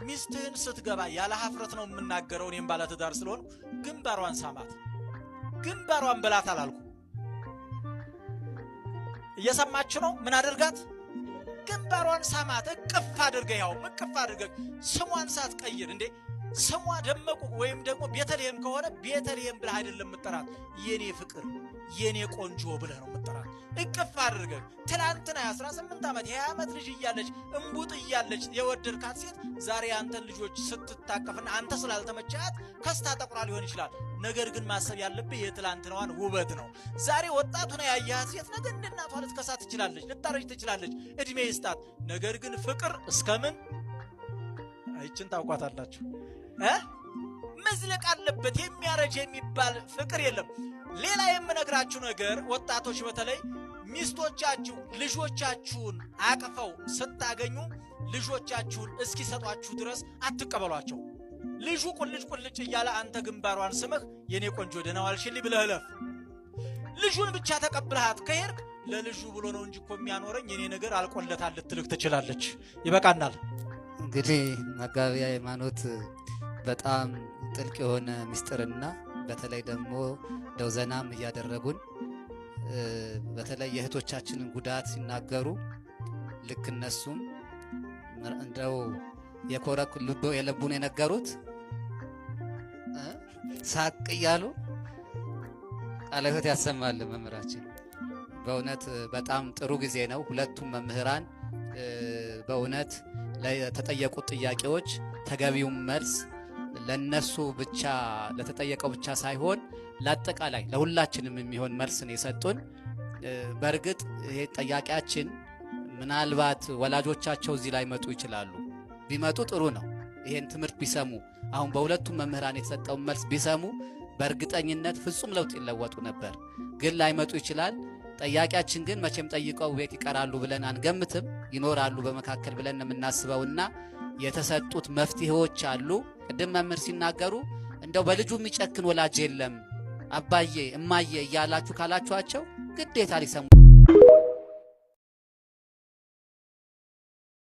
ሚስትህን ስትገባ ያለ ሀፍረት ነው የምናገረው እኔም ባለ ትዳር ስለሆነ ግንባሯን ሳማት ግንባሯን በላት አላልኩ እየሰማችሁ ነው ምን አድርጋት ግንባሯን ሳማት እቅፍ አድርገህ ያው እቅፍ አድርገህ ስሟን ሳትቀይር እንዴ ስሟ ደመቁ ወይም ደግሞ ቤተልሔም ከሆነ ቤተልሔም ብለህ አይደለም መጠራት የኔ ፍቅር የኔ ቆንጆ ብለህ ነው መጠራት እቅፍ አድርገህ ትላንትና 18 ዓመት የ20 ዓመት ልጅ እያለች እንቡጥ እያለች የወደድካት ሴት ዛሬ አንተን ልጆች ስትታቀፍና አንተ ስላልተመቻት ከስታ ተቆራ ሊሆን ይችላል ነገር ግን ማሰብ ያለብህ የትላንትናዋን ውበት ነው ዛሬ ወጣቱና ያያት ሴት ነገ እንደናቷ ልትከሳት ትችላለች ልታረጅ ትችላለች እድሜ ይስጣት ነገር ግን ፍቅር እስከምን አይችን ታውቋታላችሁ መዝለቅ አለበት የሚያረጅ የሚባል ፍቅር የለም ሌላ የምነግራችሁ ነገር ወጣቶች በተለይ ሚስቶቻችሁ ልጆቻችሁን አቅፈው ስታገኙ ልጆቻችሁን እስኪሰጧችሁ ድረስ አትቀበሏቸው ልጁ ቁልጭ እያለ አንተ ግንባሯን ስመህ የኔ ቆንጆ ደህና ዋልሽልኝ ብለህለፍ ልጁን ብቻ ተቀብለሃት ከሄድክ ለልጁ ብሎ ነው እንጂ እኮ የሚያኖረኝ የኔ ነገር አልቆለታል ልትልክ ትችላለች ይበቃናል እንግዲህ መጋቢ ሃይማኖት በጣም ጥልቅ የሆነ ምስጢርና በተለይ ደግሞ ደውዘናም ያደረጉን በተለይ የእህቶቻችንን ጉዳት ሲናገሩ ልክ እነሱም እንደው የኮረኩ ልቦ የለቡን የነገሩት ሳቅ ይያሉ ቃለ ሕይወት ያሰማል መምህራችን በእውነት በጣም ጥሩ ጊዜ ነው ሁለቱም መምህራን በእውነት ለተጠየቁት ጥያቄዎች ተገቢው መልስ ለነሱ ብቻ ለተጠየቀው ብቻ ሳይሆን ለአጠቃላይ ለሁላችንም የሚሆን መልስ ነው የሰጡን በርግጥ ይሄ ጥያቄያችን ምናልባት ወላጆቻቸው እዚህ ላይ መጡ ይችላሉ ቢመጡ ጥሩ ነው ይሄን ትምህርት ቢሰሙ አሁን በሁለቱም መምህራን የተሰጠው መልስ ቢሰሙ በእርግጠኝነት ፍጹም ለውጥ ይለወጡ ነበር ግን ላይመጡ ይችላል ጥያቄያችን ግን መቼም ጠይቀው ቤት ይቀራሉ ብለን አንገምትም ይኖራሉ በመካከል ብለን እናስበውና የተሰጡት መፍትሄዎች አሉ ቅድም መምህር ሲናገሩ እንደው በልጁ የሚጨክን ወላጅ የለም አባዬ እማዬ እያላችሁ ካላችኋቸው ግዴታ ሊሰሙ